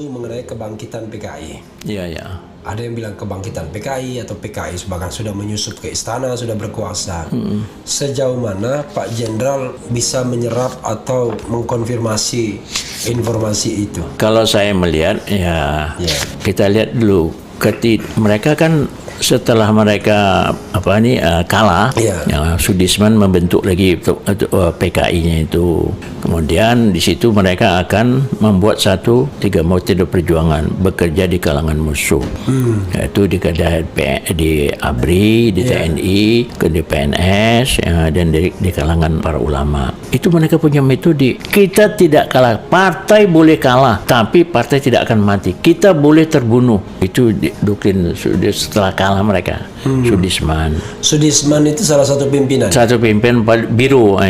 Mengenai kebangkitan PKI. Iya, ya. Ada yang bilang kebangkitan PKI atau PKI bahkan sudah menyusup ke istana, sudah berkuasa. Sejauh mana Pak Jenderal bisa menyerap atau mengkonfirmasi informasi itu? Kalau saya melihat, kita lihat dulu. Mereka kan setelah mereka kalah, Sudirman membentuk lagi PKI-nya itu. Kemudian di situ mereka akan membuat satu tiga metode perjuangan bekerja di kalangan musuh, yaitu di ABRI, di TNI, di PNS, dan di kalangan para ulama. Itu mereka punya metode. Kita tidak kalah, partai boleh kalah, tapi partai tidak akan mati. Kita boleh terbunuh. Itu doktrin setelah kalah mereka. Sudirman itu salah satu pimpinan. Satu pimpinan biro,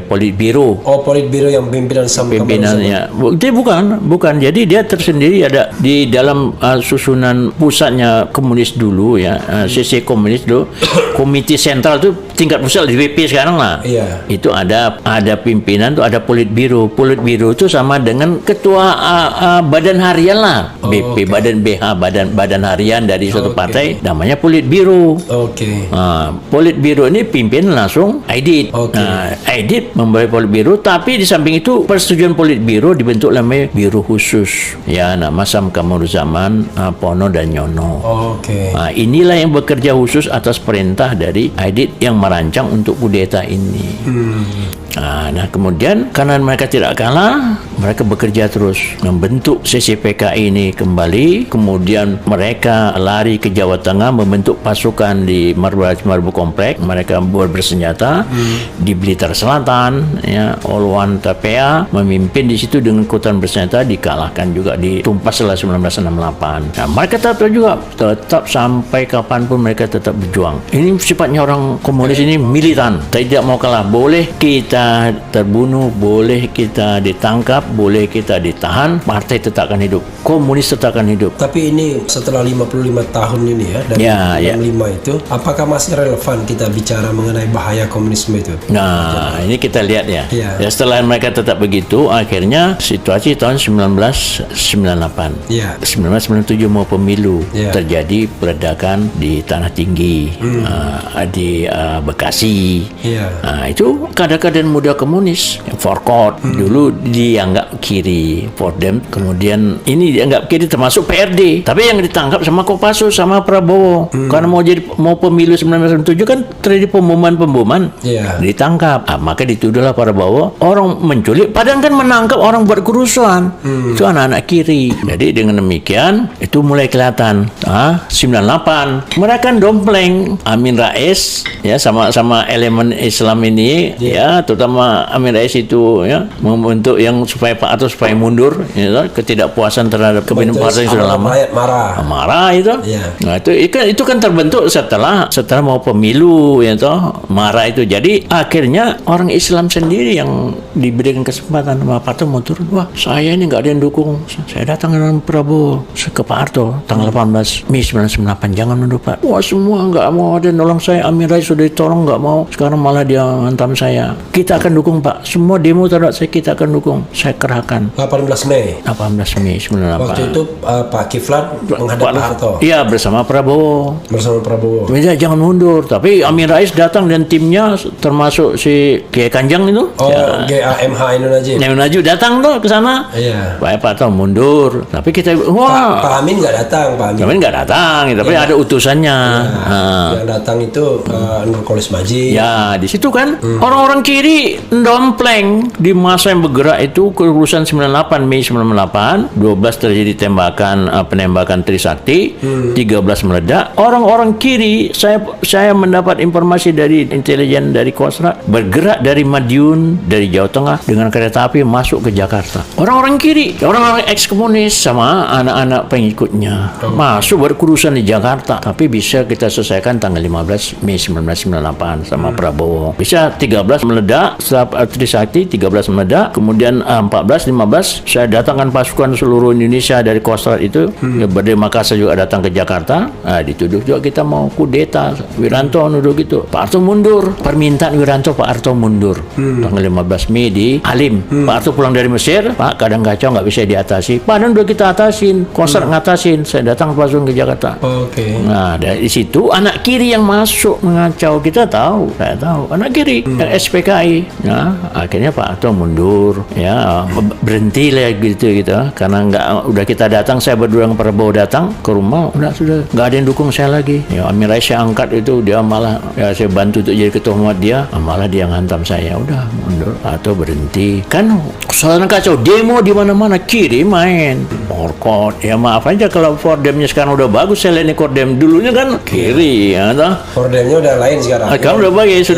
politbiro. Oh, politbiro yang pimpinan pimpinannya. Dia bukan. Jadi dia tersendiri ada di dalam susunan pusatnya komunis dulu, CC komunis dulu. Komite sentral itu tingkat pusat di BP sekarang lah. Iya. Itu ada pimpinan tuh, ada politbiro. Politbiro itu sama dengan ketua badan harian lah. BP, badan BH, badan harian dari suatu partai, namanya politbiro. Politbiro ini pimpin langsung Aidit. Aidit membawa politbiro, tapi di samping itu persetujuan politbiro dibentuk namanya biro khusus, nama Sam Kamaruzzaman, Pono dan Nyono. Inilah yang bekerja khusus atas perintah dari Aidit yang merancang untuk kudeta ini. Nah, kemudian karena mereka tidak kalah, mereka bekerja terus membentuk CCPKI ini kembali. Kemudian mereka lari ke Jawa Tengah membentuk pasukan di Marbu Komplek. Mereka bersenjata di Blitar Selatan, Olwan Tapea memimpin di situ dengan kekuatan bersenjata, dikalahkan juga, ditumpas setelah 1968. Nah, mereka tetap sampai kapanpun mereka tetap berjuang. Ini sifatnya orang komunis ini militan, tidak mau kalah. Boleh kita terbunuh, boleh kita ditangkap, boleh kita ditahan, partai tetap akan hidup, komunis tetap akan hidup. Tapi ini setelah 55 tahun ini dari 65 itu, apakah masih relevan kita bicara mengenai bahaya komunisme itu? Nah, ini kita lihat setelah mereka tetap begitu, akhirnya situasi tahun 1998, 1997 mau pemilu, terjadi peredakan di Tanah Tinggi, di Bekasi. Itu kadang-kadang muda komunis, Forkot dulu dianggap kiri, Fordem, kemudian ini dianggap kiri termasuk PRD, tapi yang ditangkap sama Kopassus sama Prabowo karena mau pemilu 1997 kan terjadi pemboman, ditangkap. Maka dituduhlah Prabowo orang menculik, padahal kan menangkap orang buat kerusuhan, itu anak-anak kiri. Jadi dengan demikian itu mulai kelihatan 98 mereka dompleng Amin Rais sama elemen Islam ini, terutama Amin Rais itu membentuk yang supaya Pak Harto supaya mundur, ketidakpuasan terhadap kepemimpinan partai yang sudah lama, marah itu. Nah, itu kan terbentuk setelah mau pemilu, marah itu. Jadi akhirnya orang Islam sendiri yang diberikan kesempatan sama Pak Harto mau turun. Wah, saya ini nggak ada yang dukung, saya datang dengan Prabowo ke Pak Harto tanggal 18 Mei 1998, jangan mundur Pak. Wah, semua nggak mau ada nolong saya, Amin Rais sudah ditolong nggak mau, sekarang malah dia hantam saya. Kita akan dukung Pak, semua demo terhadap saya kita akan dukung, saya kerahkan. 18 Mei 1998. Waktu itu Pak Kiflan menghadap Pak Harto. Iya, bersama Prabowo. Jangan mundur. Tapi Amin Rais datang dan timnya termasuk si Kiai Kanjeng itu. GAMH Najib datang tuh ke sana. Pak Harto mundur. Tapi kita Pak Amin nggak datang. Pak Amin nggak datang, tapi ada utusannya. Yang datang itu Nurkolis Majid. Di situ kan orang-orang kiri dompleng di masa yang bergerak itu kerusuhan 98 Mei 98, 12 terjadi penembakan Trisakti, 13 meledak. Orang-orang kiri, saya mendapat informasi dari intelijen dari Kostrad, bergerak dari Madiun, dari Jawa Tengah dengan kereta api masuk ke Jakarta. Orang-orang kiri, orang-orang eks-komunis sama anak-anak pengikutnya masuk berkerusuhan di Jakarta. Tapi bisa kita selesaikan tanggal 15 Mei 1998 sama Prabowo. Bisa 13 meledak, setelah Trisakti 13 meledak, kemudian 14, 15 saya datangkan pasukan seluruh Indonesia dari Kostrad itu, dari Makassar juga datang ke Jakarta. Dituduh juga kita mau kudeta. Wiranto nuduh gitu. Pak Harto mundur. Permintaan Wiranto, Pak Harto mundur. Tanggal 15 Mei di Halim. Pak Harto pulang dari Mesir, Pak kadang kacau nggak bisa diatasi. Padahal udah kita atasin, Kostrad ngatasin. Saya datang pasukan ke Jakarta. Nah dari situ anak kiri yang masuk mengacau, kita tahu, saya tahu anak kiri yang SPKI. Nah akhirnya Pak Harto mundur, ya berhenti lah gitu karena udah kita datang, saya berdua yang Prabowo datang ke rumah, sudah nggak ada yang dukung saya lagi. Ya Amin Rais saya angkat itu, dia malah saya bantu untuk jadi ketua Muhammadiyah, malah dia ngantam saya, udah mundur atau berhenti. Kan soalnya kacau, demo di mana-mana, kiri main Orkot. Ya maaf aja kalau Fordemnya sekarang udah bagus, saya lihat Kordem dulunya kan kiri, ya toh. Fordemnya udah lain sekarang. Kan udah bagus,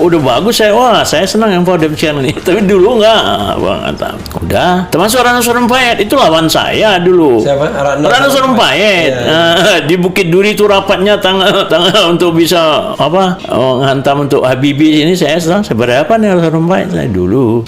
udah bagus saya. Saya senang yang Fordem sekarang ini. Tapi dulu enggak, Bang Antam. Udah, termasuk Rana Sarumpayat itu lawan saya dulu. Siapa? Rana Sarumpayat. Di Bukit Duri itu rapatnya tanggal untuk bisa menghantam untuk Habibie ini saya seberapa nih Rana Sarumpayat saya dulu.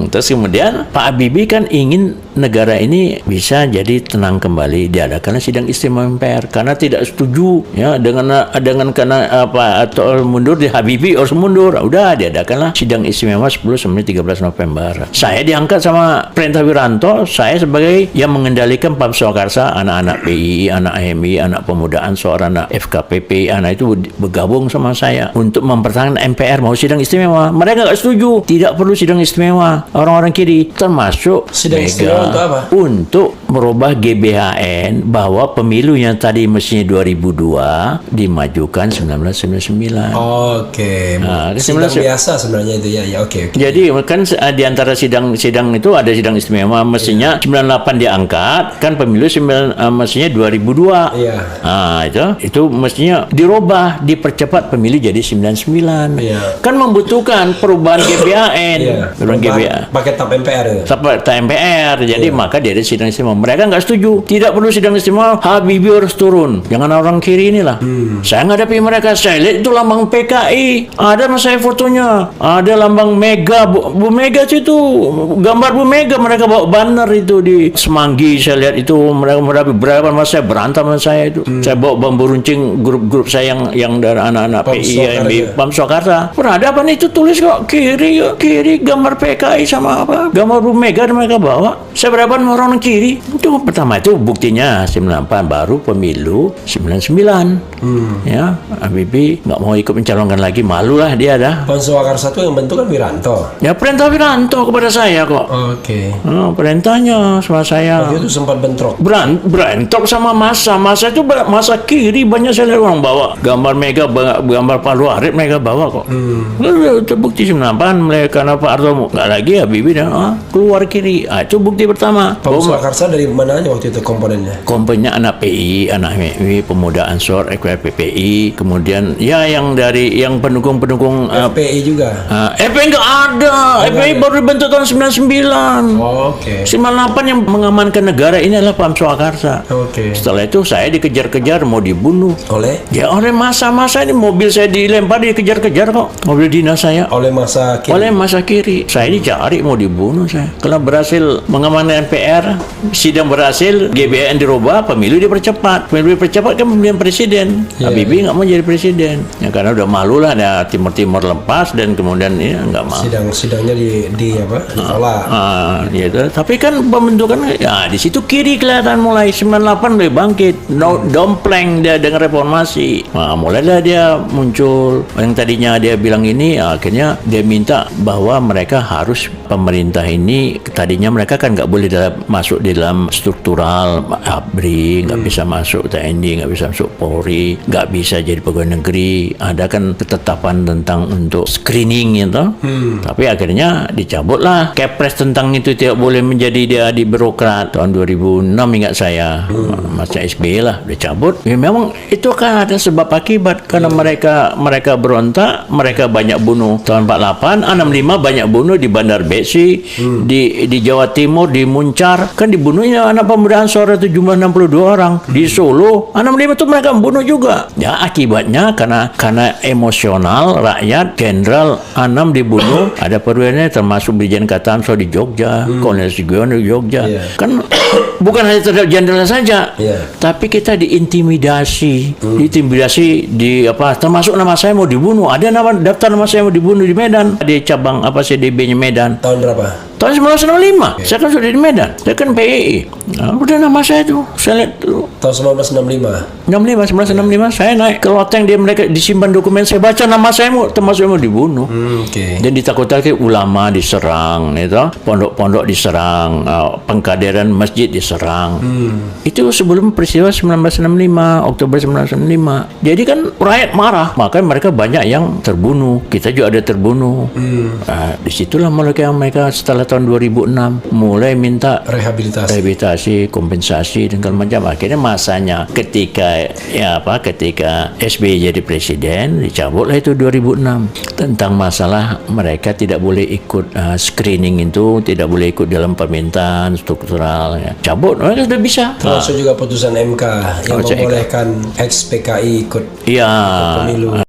Terus kemudian Pak Habibie kan ingin negara ini bisa jadi tenang kembali, diadakanlah sidang istimewa MPR karena tidak setuju ya dengan karena atau mundur di Habibie harus mundur. Udah diadakanlah sidang istimewa 10 sampai 13 November. Saya diangkat sama perintah Wiranto, saya sebagai yang mengendalikan Pam Swakarsa, anak-anak PII, anak HMI, anak Pemuda Ansor, anak FKPP, anak itu bergabung sama saya untuk mempertahankan MPR mau sidang istimewa. Mereka nggak setuju, tidak perlu sidang istimewa. Orang-orang kiri termasuk sidang istimewa untuk apa? Untuk merubah GBHN bahwa pemilu yang tadi mestinya 2002 dimajukan 1999. Sidang biasa sebenarnya itu ya. Oke. Jadi kan di antara sidang itu ada sidang istimewa, mestinya 98 diangkat, kan pemilu mestinya 2002. Itu mestinya dirubah, dipercepat pemilu jadi 99. Kan membutuhkan perubahan GBHN. Pakai TAP MPR itu. TAP MPR. Jadi maka dia ada sidang istimewa. Mereka nggak setuju. Tidak perlu sidang istimewa. Habibie harus turun. Jangan orang kiri inilah. Saya ngadapi mereka. Saya lihat itu lambang PKI. Ada mas saya fotonya. Ada lambang Mega. Bu Mega itu gambar Bu Mega. Mereka bawa banner itu di Semanggi. Saya lihat itu mereka berapa mas saya berantem sama saya itu. Saya bawa bambu runcing grup-grup saya yang dari anak-anak PI, Pam Swakarsa. Peradaban itu tulis kok kiri gambar PKI sama gambar Bu Mega mereka bawa. Saya berapa orang kiri itu pertama itu buktinya 98 baru pemilu 99. Ya Habibie nggak mau ikut mencalonkan lagi, malu lah dia dah. Pam Swakarsa itu yang bentuk kan Wiranto. Ya perintah Wiranto kepada saya kok. Perintahnya sama saya. Waktu itu sempat bentrok. Berentok sama masa itu masa kiri, banyak saya lihat orang bawa gambar Mega, gambar Palu Arif mereka bawa kok. Itu bukti 98 mereka karena Pak Harto nggak lagi Habibie dan keluar kiri. Itu bukti pertama. Pam Swakarsa dari mana aja waktu itu komponennya? Komponennya anak PI, anak HMI, Pemuda Ansor, FPPI, kemudian yang pendukung FPI juga. FPI nggak ada. FPI baru dibentuk tahun 99. 98 yang mengamankan negara ini adalah Pam Swakarsa. Setelah itu saya dikejar-kejar mau dibunuh oleh masa-masa ini, mobil saya dilempar, dikejar-kejar kok, mobil dinas saya oleh masa kiri. Saya dicari mau dibunuh saya. Kalau berhasil mengamankan MPR, sidang berhasil, GBHN dirubah, pemilu dipercepat. Pemilu dipercepat kan pemilihan presiden. Habibie nggak mau jadi presiden. Ya karena udah malu lah, ada Timur lepas dan kemudian ini nggak mau. Sidangnya ditolak. Gitu. Tapi kan pembentukan di situ kiri kelihatan mulai 98 mulai bangkit, dompleng dia dengan reformasi. Mulailah dia muncul. Yang tadinya dia bilang ini, akhirnya dia minta bahwa mereka harus pemerintah ini, tadinya mereka kan nggak boleh masuk di dalam struktural ABRI, nggak bisa masuk TNI, nggak bisa masuk Polri, nggak bisa jadi pegawai negeri. Ada kan ketetapan tentang untuk screening itu. Tapi akhirnya dicabutlah Kepres tentang itu, tidak boleh menjadi dia di birokrat tahun 2006 ingat saya. Masa SBY lah dicabut. Ya memang itu kan ada sebab akibat karena mereka berontak, mereka banyak bunuh tahun 48, 65 banyak bunuh di Bandar Besi, di Jawa Timur, di Muncar, kan dibunuhnya anak pemuda Ansor itu jumlah 62 orang. Di Solo, anak itu mereka membunuh juga. Ya akibatnya karena emosional rakyat, Jenderal Anam dibunuh, ada perwira termasuk Brigjen Katamso di Jogja, Kolonel Sugiono di Jogja. Kan bukan hanya terhadap jenderal saja, tapi kita diintimidasi, termasuk nama saya mau dibunuh. Ada daftar nama saya mau dibunuh di Medan, di cabang CDB-nya Medan. Tahun berapa? Tahun 1965. Saya kan sudah di Medan. Saya kan PII. Nah, udah nama saya tuh. Saya lihat tuh. Tahun 1965. 1965 saya naik ke loteng, mereka disimpan dokumen, saya baca nama saya termasuk mau dibunuh. Dan ditakut-takuti ulama diserang, itu pondok-pondok diserang, pengkaderan masjid diserang. Itu sebelum peristiwa 1965, Oktober 1965. Jadi kan rakyat marah, maka mereka banyak yang terbunuh. Kita juga ada terbunuh. Disitulah mereka setelah tahun 2006 mulai minta rehabilitasi, kompensasi dan segala macam. Akhirnya masanya ketika SBY jadi presiden, dicabutlah itu 2006 tentang masalah mereka tidak boleh ikut screening itu, tidak boleh ikut dalam permintaan struktural. Cabut, mereka sudah bisa. Termasuk juga putusan MK yang membolehkan ex PKI ikut pemilu.